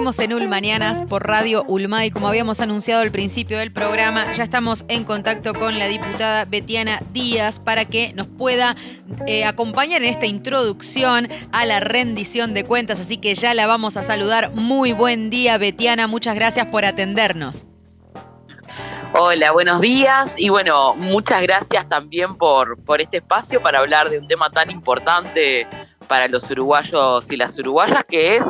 Seguimos en Mañanas por Radio Ulmay. Como habíamos anunciado al principio del programa, ya estamos en contacto con la diputada Betiana Díaz para que nos pueda acompañar en esta introducción a la rendición de cuentas. Así que ya la vamos a saludar. Muy buen día, Betiana. Muchas gracias por atendernos. Hola, buenos días y bueno, muchas gracias también por este espacio para hablar de un tema tan importante para los uruguayos y las uruguayas, que es,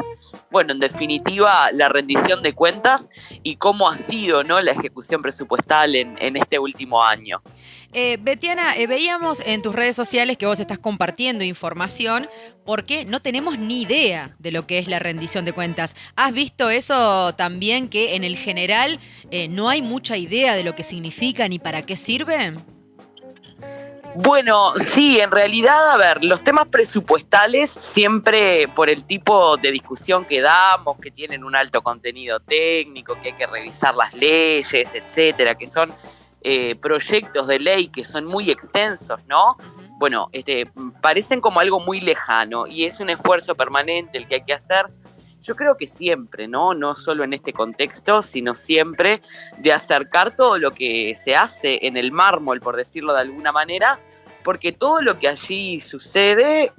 bueno, en definitiva, la rendición de cuentas y cómo ha sido, ¿no?, la ejecución presupuestal en este último año. Betiana, veíamos en tus redes sociales que vos estás compartiendo información porque no tenemos ni idea de lo que es la rendición de cuentas. ¿Has visto eso también, que en el general no hay mucha idea de lo que significa ni para qué sirve? Bueno, sí, en realidad, a ver, los temas presupuestales siempre por el tipo de discusión que damos, que tienen un alto contenido técnico, que hay que revisar las leyes, etcétera, que son proyectos de ley que son muy extensos, ¿no? Bueno, parecen como algo muy lejano y es un esfuerzo permanente el que hay que hacer. Yo creo que siempre, ¿no? No solo en este contexto, sino siempre de acercar todo lo que se hace en el mármol, por decirlo de alguna manera, porque todo lo que allí sucede,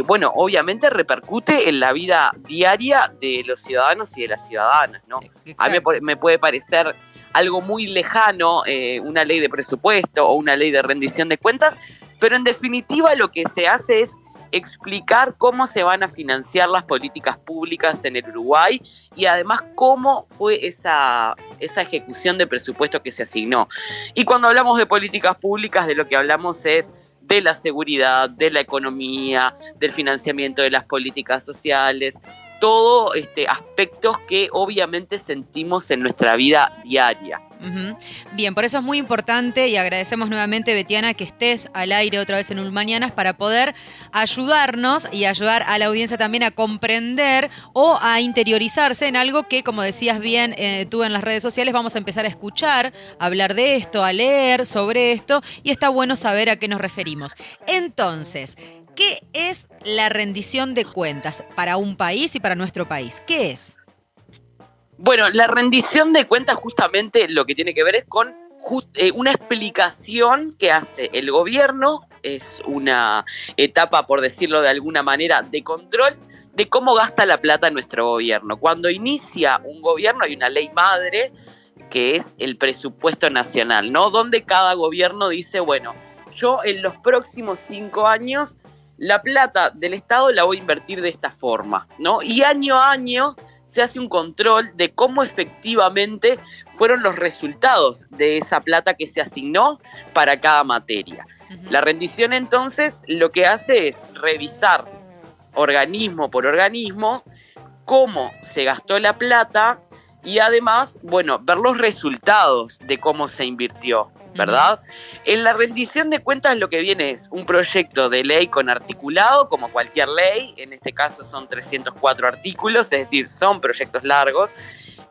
bueno, obviamente repercute en la vida diaria de los ciudadanos y de las ciudadanas, ¿no? Exacto. A mí me puede parecer algo muy lejano, una ley de presupuesto o una ley de rendición de cuentas, pero en definitiva lo que se hace es explicar cómo se van a financiar las políticas públicas en el Uruguay y además cómo fue esa ejecución de presupuesto que se asignó. Y cuando hablamos de políticas públicas, de lo que hablamos es de la seguridad, de la economía, del financiamiento de las políticas sociales, todo aspectos que obviamente sentimos en nuestra vida diaria. Bien, por eso es muy importante y agradecemos nuevamente, Betiana, que estés al aire otra vez en Mañanas para poder ayudarnos y ayudar a la audiencia también a comprender o a interiorizarse en algo que, como decías bien tú en las redes sociales, vamos a empezar a escuchar, a hablar de esto, a leer sobre esto, y está bueno saber a qué nos referimos. Entonces, ¿qué es la rendición de cuentas para un país y para nuestro país? ¿Qué es? Bueno, la rendición de cuentas justamente lo que tiene que ver es con una explicación que hace el gobierno, es una etapa, por decirlo de alguna manera, de control de cómo gasta la plata nuestro gobierno. Cuando inicia un gobierno hay una ley madre que es el presupuesto nacional, ¿no? Donde cada gobierno dice, bueno, yo en los próximos 5 años la plata del Estado la voy a invertir de esta forma, ¿no? Y año a año se hace un control de cómo efectivamente fueron los resultados de esa plata que se asignó para cada materia. La rendición, entonces, lo que hace es revisar organismo por organismo cómo se gastó la plata y además, bueno, ver los resultados de cómo se invirtió, ¿verdad? En la rendición de cuentas lo que viene es un proyecto de ley con articulado, como cualquier ley, en este caso son 304 artículos, es decir, son proyectos largos,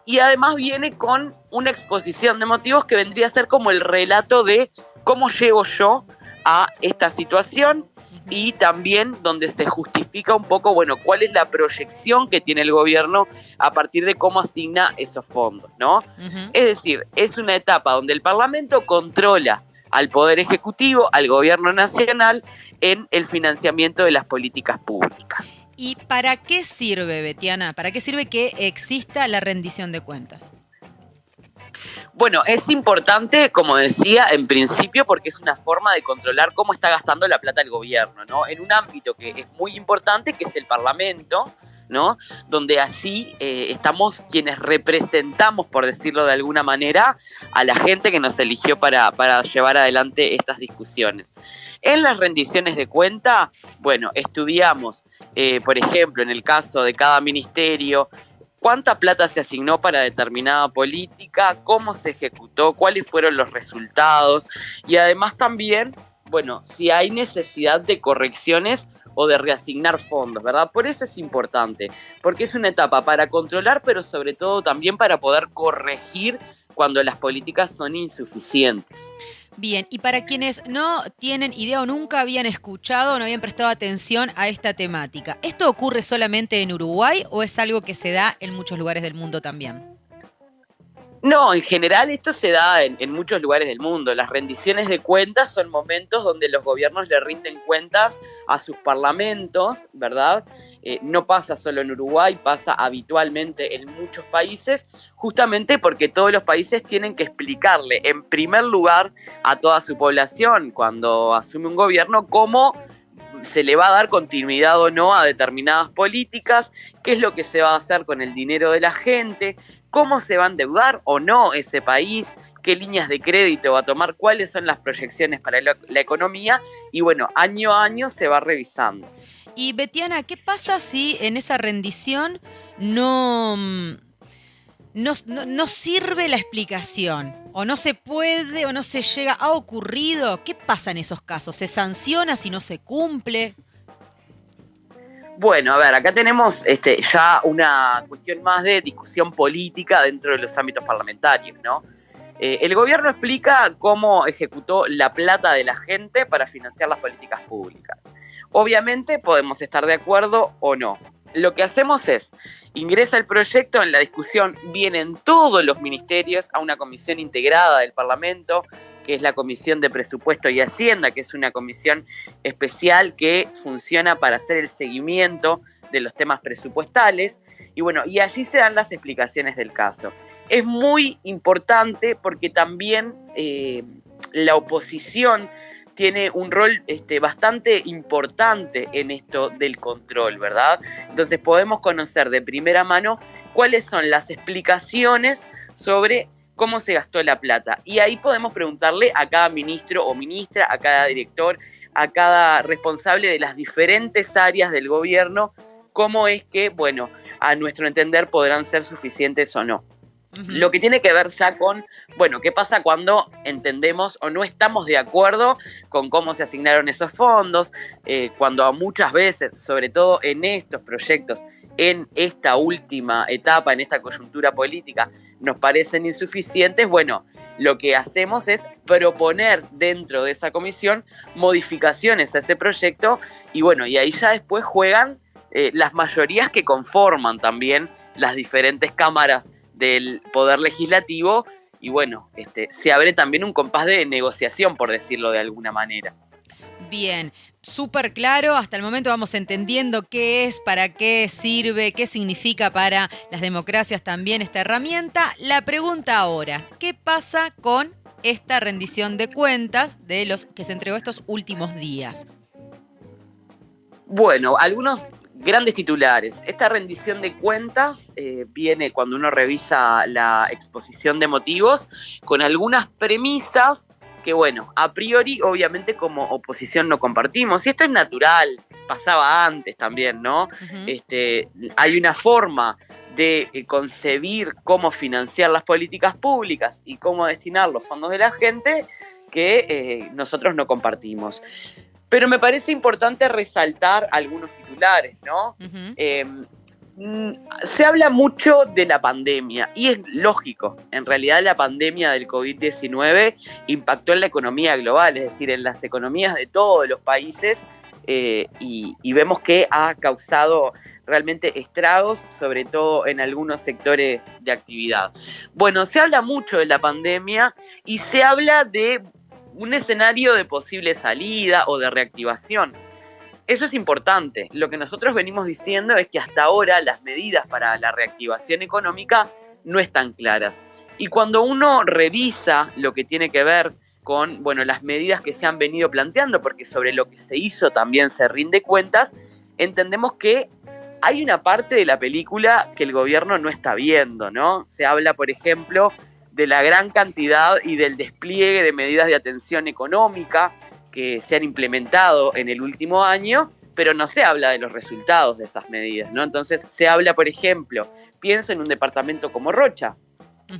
y además viene con una exposición de motivos que vendría a ser como el relato de cómo llego yo a esta situación, y también donde se justifica un poco, bueno, cuál es la proyección que tiene el gobierno a partir de cómo asigna esos fondos, ¿no? Es decir, es una etapa donde el Parlamento controla al Poder Ejecutivo, al Gobierno Nacional, en el financiamiento de las políticas públicas. ¿Y para qué sirve, Betiana? ¿Para qué sirve que exista la rendición de cuentas? Bueno, es importante, como decía, en principio, porque es una forma de controlar cómo está gastando la plata el gobierno, ¿no? En un ámbito que es muy importante, que es el Parlamento, ¿no? Donde allí estamos quienes representamos, por decirlo de alguna manera, a la gente que nos eligió para llevar adelante estas discusiones. En las rendiciones de cuenta, bueno, estudiamos, por ejemplo, en el caso de cada ministerio, cuánta plata se asignó para determinada política, cómo se ejecutó, cuáles fueron los resultados y además también, bueno, si hay necesidad de correcciones o de reasignar fondos, ¿verdad? Por eso es importante, porque es una etapa para controlar, pero sobre todo también para poder corregir cuando las políticas son insuficientes. Bien, y para quienes no tienen idea o nunca habían escuchado o no habían prestado atención a esta temática, ¿esto ocurre solamente en Uruguay o es algo que se da en muchos lugares del mundo también? No, en general esto se da en muchos lugares del mundo. Las rendiciones de cuentas son momentos donde los gobiernos le rinden cuentas a sus parlamentos, ¿verdad? No pasa solo en Uruguay, pasa habitualmente en muchos países, justamente porque todos los países tienen que explicarle, en primer lugar, a toda su población, cuando asume un gobierno, cómo se le va a dar continuidad o no a determinadas políticas, qué es lo que se va a hacer con el dinero de la gente, cómo se va a endeudar o no ese país, qué líneas de crédito va a tomar, cuáles son las proyecciones para la economía y bueno, año a año se va revisando. Y Betiana, ¿qué pasa si en esa rendición no, no sirve la explicación? ¿O no se puede o no se llega? ¿Ha ocurrido? ¿Qué pasa en esos casos? ¿Se sanciona si no se cumple? Bueno, a ver, acá tenemos ya una cuestión más de discusión política dentro de los ámbitos parlamentarios, ¿no? El gobierno explica cómo ejecutó la plata de la gente para financiar las políticas públicas. Obviamente podemos estar de acuerdo o no. Lo que hacemos es, ingresa el proyecto, en la discusión vienen todos los ministerios a una comisión integrada del Parlamento, que es la Comisión de Presupuesto y Hacienda, que es una comisión especial que funciona para hacer el seguimiento de los temas presupuestales. Y bueno, y allí se dan las explicaciones del caso. Es muy importante porque también la oposición tiene un rol bastante importante en esto del control, ¿verdad? Entonces podemos conocer de primera mano cuáles son las explicaciones sobre cómo se gastó la plata. Y ahí podemos preguntarle a cada ministro o ministra, a cada director, a cada responsable de las diferentes áreas del gobierno, cómo es que, bueno, a nuestro entender podrán ser suficientes o no. Lo que tiene que ver ya con, bueno, qué pasa cuando entendemos o no estamos de acuerdo con cómo se asignaron esos fondos, cuando muchas veces, sobre todo en estos proyectos, en esta última etapa, en esta coyuntura política, nos parecen insuficientes, bueno, lo que hacemos es proponer dentro de esa comisión modificaciones a ese proyecto y bueno, y ahí ya después juegan las mayorías que conforman también las diferentes cámaras del Poder Legislativo y bueno, se abre también un compás de negociación, por decirlo de alguna manera. Bien, súper claro. Hasta el momento vamos entendiendo qué es, para qué sirve, qué significa para las democracias también esta herramienta. La pregunta ahora, ¿qué pasa con esta rendición de cuentas de los que se entregó estos últimos días? Bueno, algunos grandes titulares. Esta rendición de cuentas viene cuando uno revisa la exposición de motivos con algunas premisas que, bueno, a priori, obviamente, como oposición no compartimos. Y esto es natural, pasaba antes también, ¿no? Hay una forma de concebir cómo financiar las políticas públicas y cómo destinar los fondos de la gente que nosotros no compartimos. Pero me parece importante resaltar algunos titulares, ¿no? Se habla mucho de la pandemia y es lógico. En realidad la pandemia del COVID-19 impactó en la economía global, es decir, en las economías de todos los países y vemos que ha causado realmente estragos, sobre todo en algunos sectores de actividad. Bueno, se habla mucho de la pandemia y se habla de un escenario de posible salida o de reactivación. Eso es importante. Lo que nosotros venimos diciendo es que hasta ahora las medidas para la reactivación económica no están claras. Y cuando uno revisa lo que tiene que ver con, bueno, las medidas que se han venido planteando, porque sobre lo que se hizo también se rinde cuentas, entendemos que hay una parte de la película que el gobierno no está viendo, ¿no? Se habla, por ejemplo, de la gran cantidad y del despliegue de medidas de atención económica que se han implementado en el último año, pero no se habla de los resultados de esas medidas, ¿no? Entonces se habla, por ejemplo, pienso en un departamento como Rocha,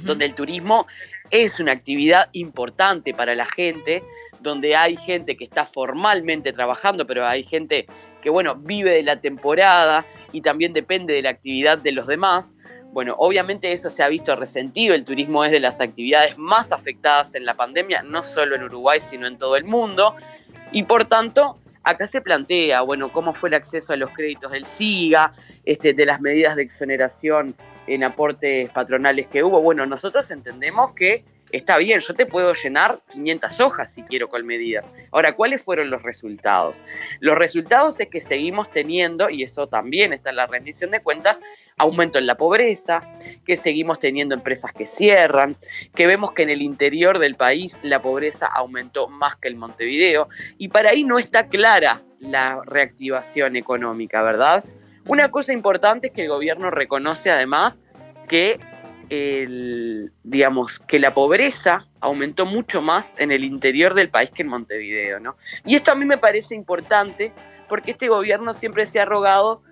donde el turismo es una actividad importante para la gente, donde hay gente que está formalmente trabajando, pero hay gente que bueno, vive de la temporada y también depende de la actividad de los demás. Bueno, obviamente eso se ha visto resentido, el turismo es de las actividades más afectadas en la pandemia, no solo en Uruguay, sino en todo el mundo, y por tanto, acá se plantea, bueno, cómo fue el acceso a los créditos del SIGA, de las medidas de exoneración en aportes patronales que hubo. Bueno, nosotros entendemos que está bien, yo te puedo llenar 500 hojas si quiero con medidas. Ahora, ¿cuáles fueron los resultados? Los resultados es que seguimos teniendo, y eso también está en la rendición de cuentas, aumento en la pobreza, que seguimos teniendo empresas que cierran, que vemos que en el interior del país la pobreza aumentó más que en Montevideo, y para ahí no está clara la reactivación económica, ¿verdad? Una cosa importante es que el gobierno reconoce además que que la pobreza aumentó mucho más en el interior del país que en Montevideo, ¿no? Y esto a mí me parece importante porque este gobierno siempre se ha arrogado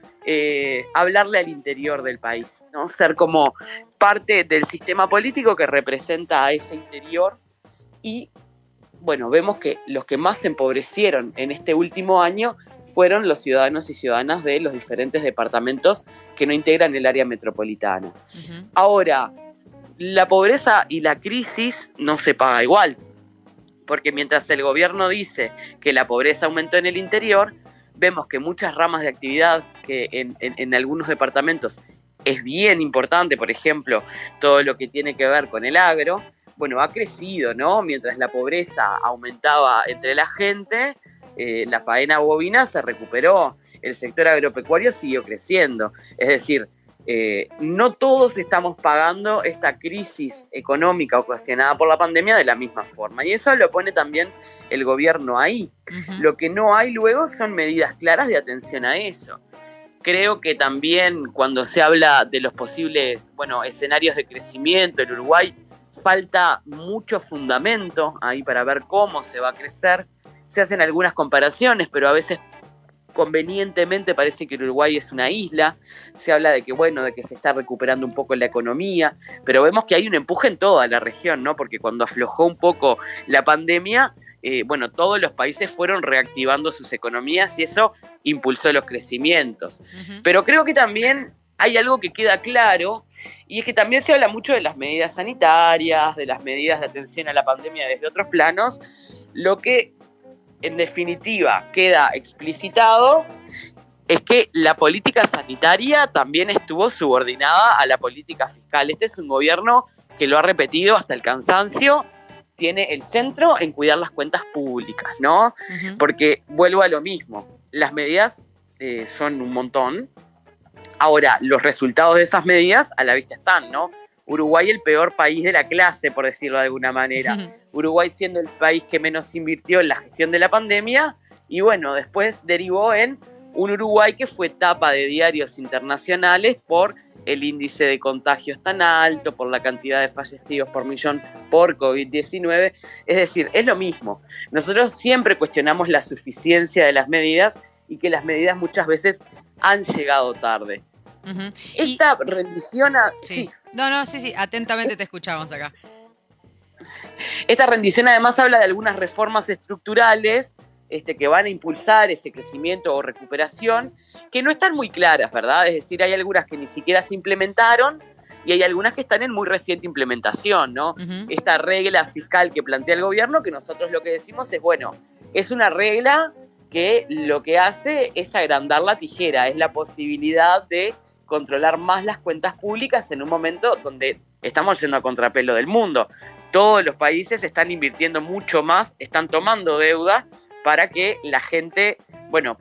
hablarle al interior del país, ¿no? Ser como parte del sistema político que representa a ese interior y, bueno, vemos que los que más se empobrecieron en este último año fueron los ciudadanos y ciudadanas de los diferentes departamentos que no integran el área metropolitana. Uh-huh. Ahora, la pobreza y la crisis no se paga igual, porque mientras el gobierno dice que la pobreza aumentó en el interior, vemos que muchas ramas de actividad que en algunos departamentos es bien importante, por ejemplo, todo lo que tiene que ver con el agro, bueno, ha crecido, ¿no? Mientras la pobreza aumentaba entre la gente, la faena bovina se recuperó, el sector agropecuario siguió creciendo. Es decir, no todos estamos pagando esta crisis económica ocasionada por la pandemia de la misma forma. Y eso lo pone también el gobierno ahí. Uh-huh. Lo que no hay luego son medidas claras de atención a eso. Creo que también cuando se habla de los posibles, escenarios de crecimiento en Uruguay, falta mucho fundamento ahí para ver cómo se va a crecer. Se hacen algunas comparaciones, pero a veces convenientemente parece que Uruguay es una isla. Se habla de que se está recuperando un poco la economía, pero vemos que hay un empuje en toda la región, ¿no? Porque cuando aflojó un poco la pandemia, todos los países fueron reactivando sus economías y eso impulsó los crecimientos. Uh-huh. Pero creo que también hay algo que queda claro, y es que también se habla mucho de las medidas sanitarias, de las medidas de atención a la pandemia desde otros planos. Lo que en definitiva queda explicitado es que la política sanitaria también estuvo subordinada a la política fiscal. Este es un gobierno que lo ha repetido hasta el cansancio, tiene el centro en cuidar las cuentas públicas, ¿no? Uh-huh. Porque vuelvo a lo mismo, las medidas son un montón. Ahora, los resultados de esas medidas a la vista están, ¿no? Uruguay el peor país de la clase, por decirlo de alguna manera. Uh-huh. Uruguay siendo el país que menos invirtió en la gestión de la pandemia y después derivó en un Uruguay que fue tapa de diarios internacionales por el índice de contagios tan alto, por la cantidad de fallecidos por millón por COVID-19. Es decir, es lo mismo. Nosotros siempre cuestionamos la suficiencia de las medidas y que las medidas muchas veces han llegado tarde. Uh-huh. Esta rendición Sí, atentamente te escuchamos acá. Esta rendición además habla de algunas reformas estructurales que van a impulsar ese crecimiento o recuperación, que no están muy claras, ¿verdad? Es decir, hay algunas que ni siquiera se implementaron y hay algunas que están en muy reciente implementación, ¿no? Uh-huh. Esta regla fiscal que plantea el gobierno, que nosotros lo que decimos es una regla que lo que hace es agrandar la tijera, es la posibilidad de controlar más las cuentas públicas en un momento donde estamos yendo a contrapelo del mundo. Todos los países están invirtiendo mucho más, están tomando deuda para que la gente,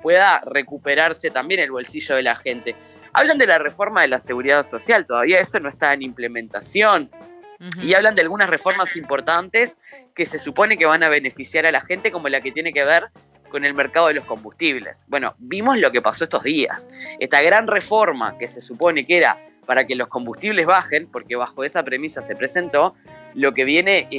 pueda recuperarse también el bolsillo de la gente. Hablan de la reforma de la seguridad social, todavía eso no está en implementación. Uh-huh. Y hablan de algunas reformas importantes que se supone que van a beneficiar a la gente, como la que tiene que ver con el mercado de los combustibles. Vimos lo que pasó estos días. Esta gran reforma que se supone que era para que los combustibles bajen, porque bajo esa premisa se presentó, lo que viene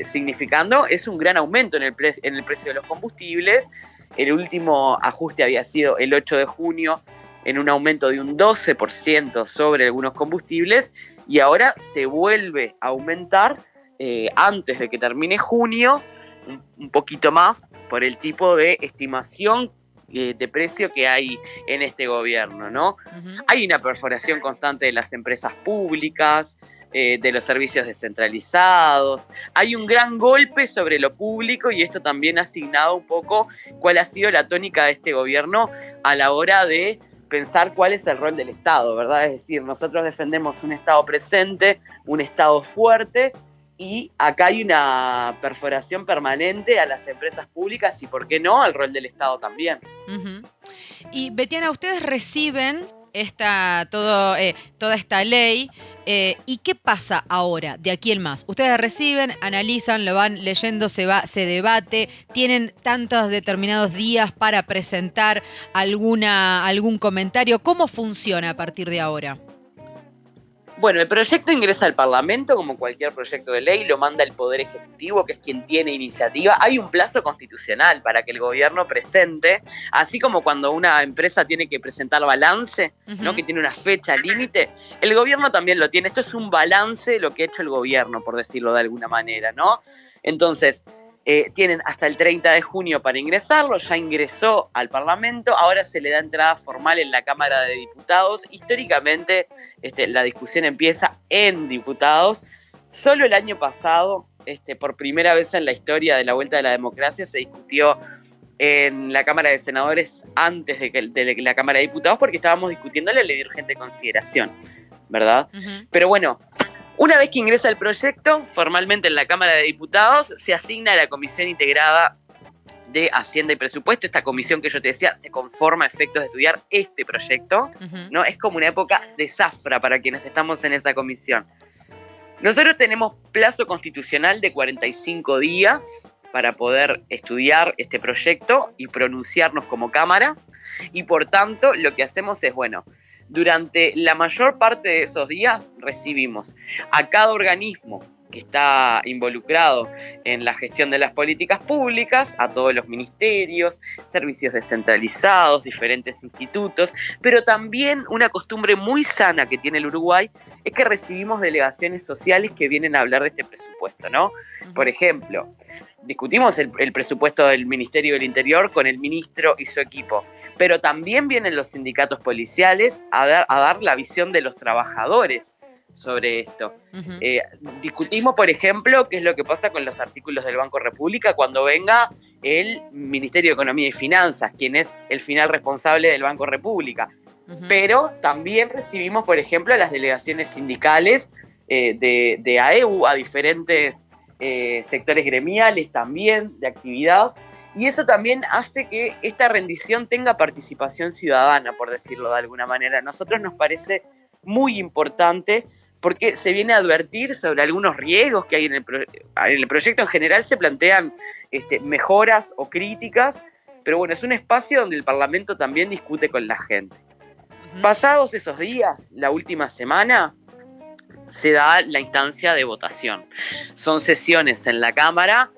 significando es un gran aumento en el precio de los combustibles. El último ajuste había sido el 8 de junio, en un aumento de un 12% sobre algunos combustibles, y ahora se vuelve a aumentar antes de que termine junio, un poquito más, por el tipo de estimación de precio que hay en este gobierno, ¿no? Hay una perforación constante de las empresas públicas, de los servicios descentralizados, hay un gran golpe sobre lo público y esto también ha asignado un poco cuál ha sido la tónica de este gobierno a la hora de pensar cuál es el rol del Estado, ¿verdad? Es decir, nosotros defendemos un Estado presente, un Estado fuerte, y acá hay una perforación permanente a las empresas públicas y, ¿por qué no?, al rol del Estado también. Y, Betiana, ustedes reciben toda esta ley, ¿y qué pasa ahora, de aquí en más? Ustedes reciben, analizan, lo van leyendo, se debate, tienen tantos determinados días para presentar algún comentario. ¿Cómo funciona a partir de ahora? Bueno, el proyecto ingresa al Parlamento como cualquier proyecto de ley, lo manda el Poder Ejecutivo, que es quien tiene iniciativa. Hay un plazo constitucional para que el gobierno presente, así como cuando una empresa tiene que presentar balance, ¿no?, que tiene una fecha límite, el gobierno también lo tiene. Esto es un balance de lo que ha hecho el gobierno, por decirlo de alguna manera, ¿no? Entonces, tienen hasta el 30 de junio para ingresarlo, ya ingresó al Parlamento, ahora se le da entrada formal en la Cámara de Diputados. Históricamente la discusión empieza en diputados. Solo el año pasado, por primera vez en la historia de la vuelta de la democracia, se discutió en la Cámara de Senadores antes de la Cámara de Diputados, porque estábamos discutiendo la ley de urgente consideración, ¿verdad? Pero bueno, una vez que ingresa el proyecto, formalmente en la Cámara de Diputados, se asigna a la Comisión Integrada de Hacienda y Presupuesto. Esta comisión que yo te decía se conforma a efectos de estudiar este proyecto, ¿no? Es como una época de zafra para quienes estamos en esa comisión. Nosotros tenemos plazo constitucional de 45 días para poder estudiar este proyecto y pronunciarnos como Cámara, y por tanto lo que hacemos es, bueno, durante la mayor parte de esos días recibimos a cada organismo que está involucrado en la gestión de las políticas públicas, a todos los ministerios, servicios descentralizados, diferentes institutos, pero también una costumbre muy sana que tiene el Uruguay es que recibimos delegaciones sociales que vienen a hablar de este presupuesto, ¿no? Por ejemplo, discutimos el presupuesto del Ministerio del Interior con el ministro y su equipo, pero también vienen los sindicatos policiales a dar la visión de los trabajadores sobre esto. Discutimos, por ejemplo, qué es lo que pasa con los artículos del Banco República cuando venga el Ministerio de Economía y Finanzas, quien es el final responsable del Banco República. Pero también recibimos, por ejemplo, las delegaciones sindicales de AEU, a diferentes sectores gremiales también de actividad, y eso también hace que esta rendición tenga participación ciudadana, por decirlo de alguna manera. A nosotros nos parece muy importante porque se viene a advertir sobre algunos riesgos que hay en el proyecto. En general se plantean mejoras o críticas, pero bueno, es un espacio donde el Parlamento también discute con la gente. Pasados esos días, la última semana, se da la instancia de votación. Son sesiones en la Cámara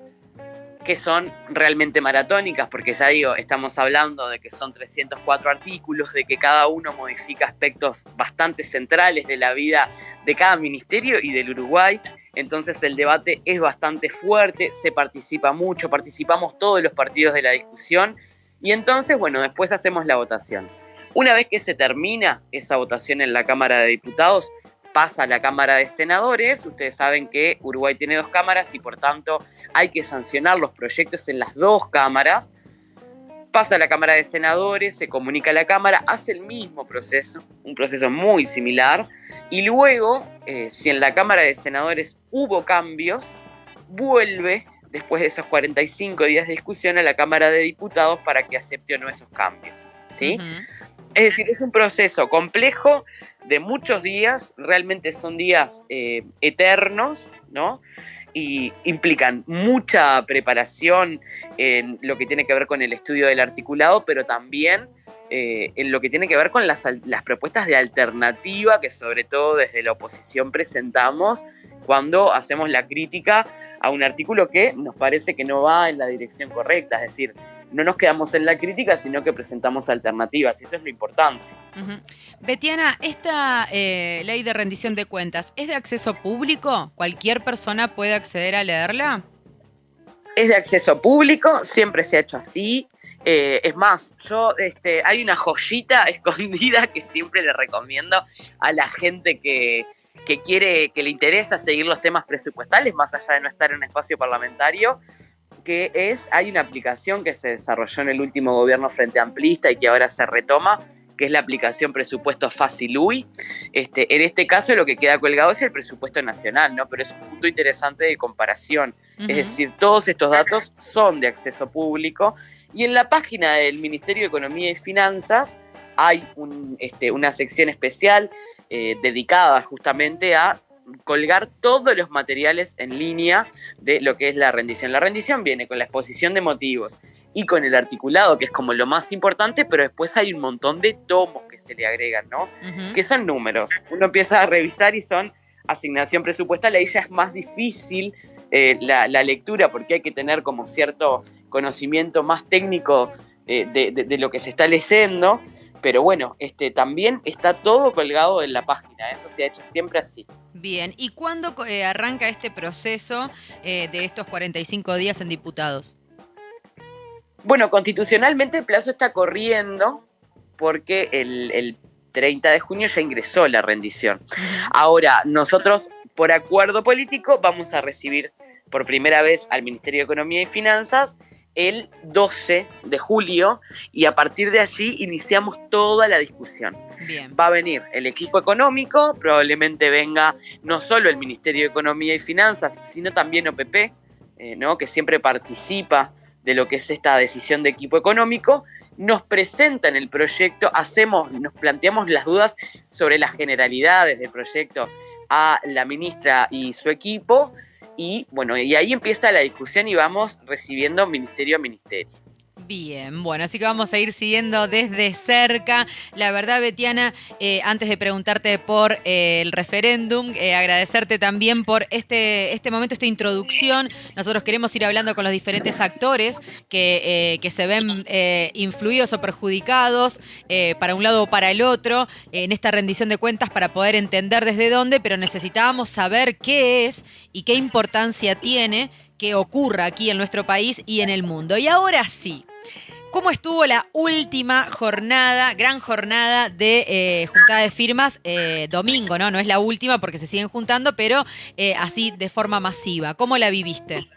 que son realmente maratónicas, porque ya digo, estamos hablando de que son 304 artículos, de que cada uno modifica aspectos bastante centrales de la vida de cada ministerio y del Uruguay. Entonces el debate es bastante fuerte, se participa mucho, participamos todos los partidos de la discusión, y entonces, bueno, después hacemos la votación. Una vez que se termina esa votación en la Cámara de Diputados, pasa a la Cámara de Senadores. Ustedes saben que Uruguay tiene 2 cámaras y por tanto hay que sancionar los proyectos en las 2 cámaras. Pasa a la Cámara de Senadores, se comunica a la Cámara, hace el mismo proceso, un proceso muy similar, y luego, si en la Cámara de Senadores hubo cambios, vuelve, después de esos 45 días de discusión, a la Cámara de Diputados para que acepte o no esos cambios, ¿sí? Es decir, es un proceso complejo de muchos días, realmente son días eternos, ¿no? Y implican mucha preparación en lo que tiene que ver con el estudio del articulado, pero también en lo que tiene que ver con las propuestas de alternativa que sobre todo desde la oposición presentamos cuando hacemos la crítica a un artículo que nos parece que no va en la dirección correcta, es decir, no nos quedamos en la crítica, sino que presentamos alternativas, y eso es lo importante. Betiana, esta ley de rendición de cuentas, ¿es de acceso público? ¿Cualquier persona puede acceder a leerla? Es de acceso público, siempre se ha hecho así. Es más, hay una joyita escondida que siempre le recomiendo a la gente que quiere, que le interesa seguir los temas presupuestales, más allá de no estar en un espacio parlamentario, hay una aplicación que se desarrolló en el último gobierno frente amplista y que ahora se retoma, que es la aplicación Presupuesto Fácil UI. En este caso lo que queda colgado es el presupuesto nacional, ¿no? Pero es un punto interesante de comparación. Es decir, todos estos datos son de acceso público y en la página del Ministerio de Economía y Finanzas hay una sección especial dedicada justamente a colgar todos los materiales en línea de lo que es la rendición. La rendición viene con la exposición de motivos y con el articulado, que es como lo más importante, pero después hay un montón de tomos que se le agregan, ¿no? Que son números. Uno empieza a revisar y son asignación presupuestal, ahí ya es más difícil la lectura porque hay que tener como cierto conocimiento más técnico de lo que se está leyendo. Pero bueno, también está todo colgado en la página, eso se ha hecho siempre así. Bien, ¿y cuándo arranca este proceso de estos 45 días en diputados? Bueno, constitucionalmente el plazo está corriendo porque el 30 de junio ya ingresó la rendición. Ahora, nosotros, por acuerdo político, vamos a recibir por primera vez al Ministerio de Economía y Finanzas el 12 de julio y a partir de allí iniciamos toda la discusión. Bien. Va a venir el equipo económico, probablemente venga no solo el Ministerio de Economía y Finanzas, sino también OPP, ¿no? Que siempre participa de lo que es esta decisión de equipo económico, nos presentan el proyecto, nos planteamos las dudas sobre las generalidades del proyecto a la ministra y su equipo, y bueno, y ahí empieza la discusión y vamos recibiendo ministerio a ministerio. Bien, bueno, así que vamos a ir siguiendo desde cerca. La verdad, Betiana, antes de preguntarte por el referéndum, agradecerte también por este momento, esta introducción. Nosotros queremos ir hablando con los diferentes actores que se ven influidos o perjudicados para un lado o para el otro en esta rendición de cuentas para poder entender desde dónde, pero necesitábamos saber qué es y qué importancia tiene que ocurra aquí en nuestro país y en el mundo. Y ahora sí, ¿cómo estuvo la última jornada, gran jornada de juntada de firmas? Domingo, ¿no? No es la última porque se siguen juntando, pero así de forma masiva. ¿Cómo la viviste?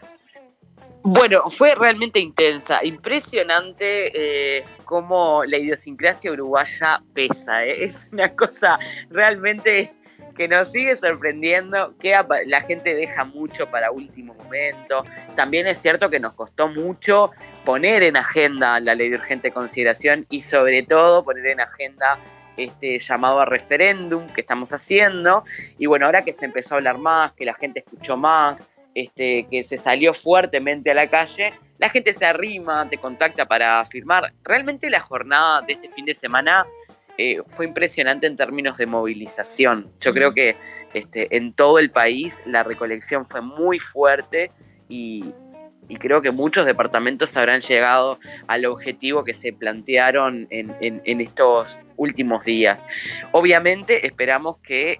Bueno, fue realmente intensa, impresionante cómo la idiosincrasia uruguaya pesa. Es una cosa realmente que nos sigue sorprendiendo, que la gente deja mucho para último momento. También es cierto que nos costó mucho poner en agenda la ley de urgente consideración y sobre todo poner en agenda este llamado a referéndum que estamos haciendo. Y bueno, ahora que se empezó a hablar más, que la gente escuchó más, que se salió fuertemente a la calle, la gente se arrima, te contacta para firmar. Realmente la jornada de este fin de semana fue impresionante en términos de movilización. Yo creo que en todo el país la recolección fue muy fuerte y creo que muchos departamentos habrán llegado al objetivo que se plantearon en estos últimos días. Obviamente esperamos que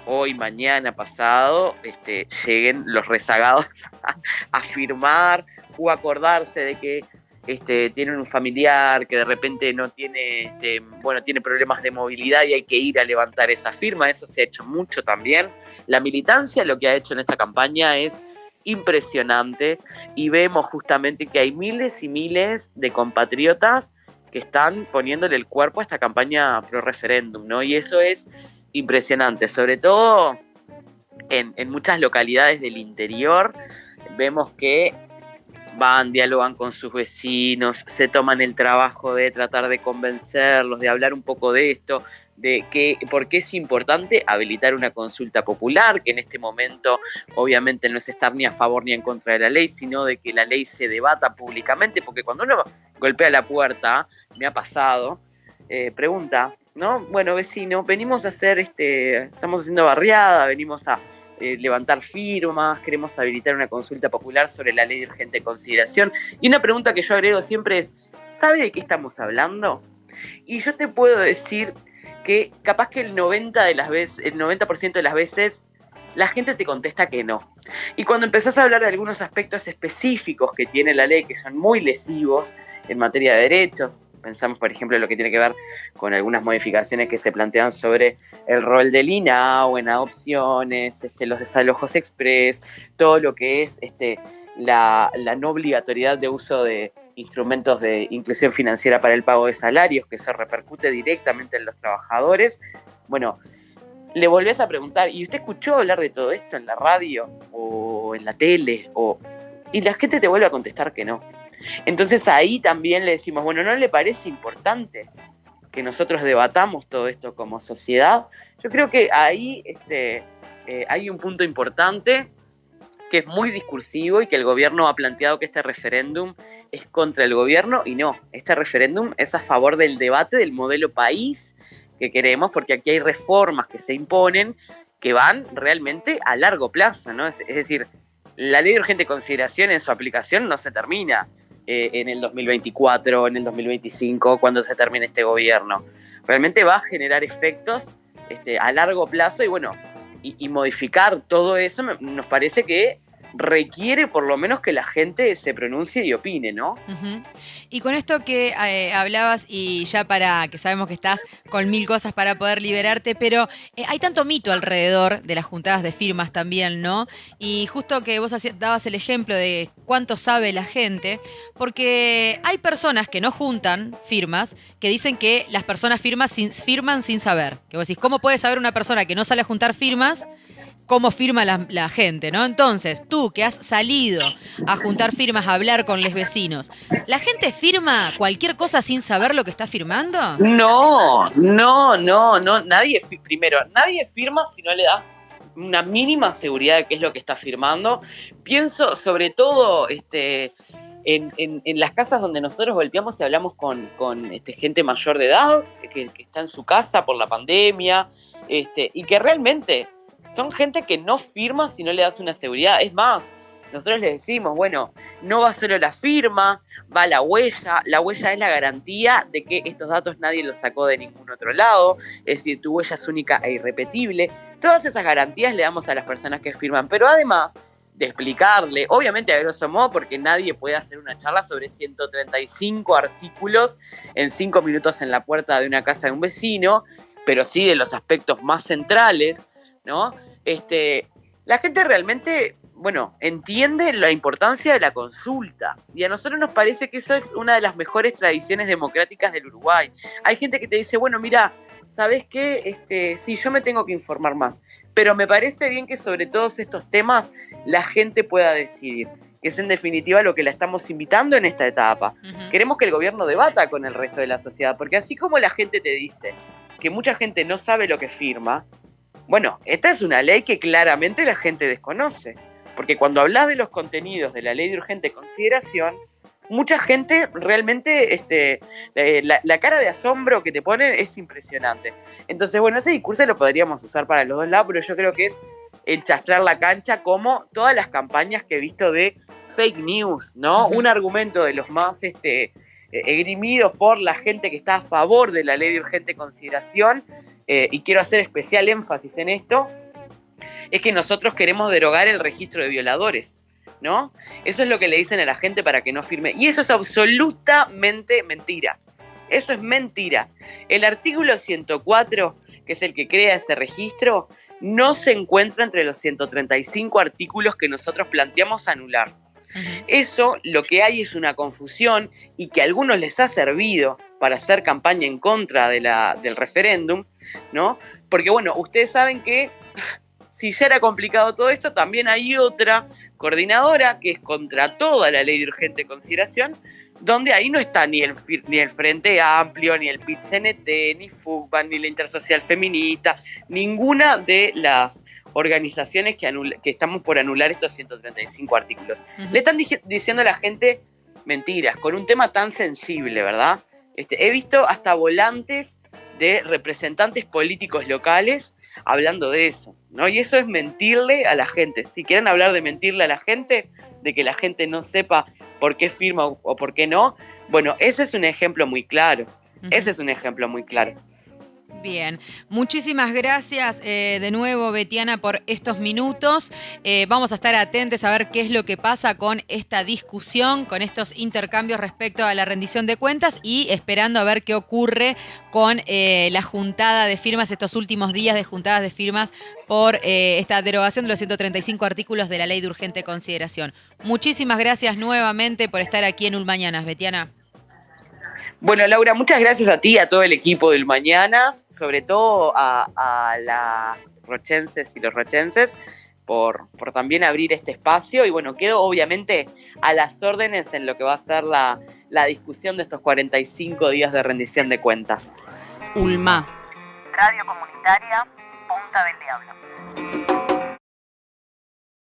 hoy, mañana, pasado, lleguen los rezagados a firmar o acordarse de que tienen un familiar que de repente no tiene, tiene problemas de movilidad y hay que ir a levantar esa firma. Eso se ha hecho mucho también. La militancia lo que ha hecho en esta campaña es impresionante y vemos justamente que hay miles y miles de compatriotas que están poniéndole el cuerpo a esta campaña pro referéndum, ¿no? Y eso es impresionante, sobre todo en muchas localidades del interior. Vemos que dialogan con sus vecinos, se toman el trabajo de tratar de convencerlos, de hablar un poco de esto, por qué es importante habilitar una consulta popular, que en este momento obviamente no es estar ni a favor ni en contra de la ley, sino de que la ley se debata públicamente, porque cuando uno golpea la puerta, me ha pasado, pregunta, ¿no? Bueno, vecino, venimos a hacer, estamos haciendo barriada, venimos a levantar firmas, queremos habilitar una consulta popular sobre la ley de urgente consideración. Y una pregunta que yo agrego siempre es, ¿sabe de qué estamos hablando? Y yo te puedo decir que capaz que el 90% de las veces la gente te contesta que no. Y cuando empezás a hablar de algunos aspectos específicos que tiene la ley, que son muy lesivos en materia de derechos, pensamos, por ejemplo, en lo que tiene que ver con algunas modificaciones que se plantean sobre el rol del INAO en adopciones, los desalojos express, todo lo que es la no obligatoriedad de uso de instrumentos de inclusión financiera para el pago de salarios, que eso repercute directamente en los trabajadores. Bueno, le volvés a preguntar, ¿y usted escuchó hablar de todo esto en la radio o en la tele? Y la gente te vuelve a contestar que no. Entonces ahí también le decimos, bueno, ¿no le parece importante que nosotros debatamos todo esto como sociedad? Yo creo que ahí hay un punto importante que es muy discursivo y que el gobierno ha planteado que este referéndum es contra el gobierno, y no, este referéndum es a favor del debate del modelo país que queremos, porque aquí hay reformas que se imponen que van realmente a largo plazo, ¿no? Es decir, la ley de urgente consideración en su aplicación no se termina en el 2024, en el 2025, cuando se termine este gobierno. Realmente va a generar efectos a largo plazo y bueno, y modificar todo eso nos parece que requiere por lo menos que la gente se pronuncie y opine, ¿no? Uh-huh. Y con esto que hablabas, y ya para que sabemos que estás con 1000 cosas para poder liberarte, pero hay tanto mito alrededor de las juntadas de firmas también, ¿no? Y justo que vos dabas el ejemplo de cuánto sabe la gente, porque hay personas que no juntan firmas, que dicen que las personas firman sin saber. Que vos decís, ¿cómo puede saber una persona que no sale a juntar firmas cómo firma la gente, ¿no? Entonces, tú que has salido a juntar firmas, a hablar con los vecinos, ¿la gente firma cualquier cosa sin saber lo que está firmando? No, nadie firma si no le das una mínima seguridad de qué es lo que está firmando. Pienso sobre todo en las casas donde nosotros golpeamos y hablamos con gente mayor de edad que está en su casa por la pandemia, y que realmente son gente que no firma si no le das una seguridad. Es más, nosotros les decimos, bueno, no va solo la firma, va la huella. La huella es la garantía de que estos datos nadie los sacó de ningún otro lado. Es decir, tu huella es única e irrepetible. Todas esas garantías le damos a las personas que firman. Pero además de explicarle, obviamente a grosso modo, porque nadie puede hacer una charla sobre 135 artículos en 5 minutos en la puerta de una casa de un vecino, pero sí de los aspectos más centrales, ¿no? La gente realmente, bueno, entiende la importancia de la consulta, y a nosotros nos parece que eso es una de las mejores tradiciones democráticas del Uruguay. Hay gente que te dice, bueno, mira, ¿sabés qué? Sí, yo me tengo que informar más, pero me parece bien que sobre todos estos temas la gente pueda decidir, que es en definitiva lo que la estamos invitando en esta etapa. Uh-huh. Queremos que el gobierno debata con el resto de la sociedad, porque así como la gente te dice que mucha gente no sabe lo que firma, bueno, esta es una ley que claramente la gente desconoce, porque cuando hablas de los contenidos de la ley de urgente consideración, mucha gente realmente, la cara de asombro que te ponen es impresionante. Entonces, bueno, ese discurso lo podríamos usar para los dos lados, pero yo creo que es enchastrar la cancha como todas las campañas que he visto de fake news, ¿no? Uh-huh. Un argumento de los más esgrimidos por la gente que está a favor de la ley de urgente consideración, y quiero hacer especial énfasis en esto, es que nosotros queremos derogar el registro de violadores, ¿no? Eso es lo que le dicen a la gente para que no firme, y eso es absolutamente mentira. Eso es mentira. El artículo 104, que es el que crea ese registro, no se encuentra entre los 135 artículos que nosotros planteamos anular. Uh-huh. Eso, lo que hay es una confusión, y que a algunos les ha servido para hacer campaña en contra del referéndum, ¿no? Porque bueno, ustedes saben que si ya era complicado todo esto, también hay otra coordinadora que es contra toda la ley de urgente consideración, donde ahí no está ni el Frente Amplio, ni el PIT-CNT, ni FUCBAN, ni la Intersocial Feminista, ninguna de las organizaciones que estamos por anular estos 135 artículos. Uh-huh. Le están diciendo a la gente mentiras con un tema tan sensible, ¿verdad? He visto hasta volantes de representantes políticos locales hablando de eso, ¿no? Y eso es mentirle a la gente. Si quieren hablar de mentirle a la gente, de que la gente no sepa por qué firma o por qué no, bueno, ese es un ejemplo muy claro. Uh-huh. Ese es un ejemplo muy claro. Bien, muchísimas gracias de nuevo, Betiana, por estos minutos. Vamos a estar atentos a ver qué es lo que pasa con esta discusión, con estos intercambios respecto a la rendición de cuentas y esperando a ver qué ocurre con la juntada de firmas, estos últimos días de juntadas de firmas por esta derogación de los 135 artículos de la Ley de Urgente Consideración. Muchísimas gracias nuevamente por estar aquí en Ulmañanas, Betiana. Bueno, Laura, muchas gracias a ti y a todo el equipo del Mañanas, sobre todo a las rochenses y los rochenses por también abrir este espacio. Y bueno, quedo obviamente a las órdenes en lo que va a ser la discusión de estos 45 días de rendición de cuentas. Ulma. Radio Comunitaria, Punta del Diablo.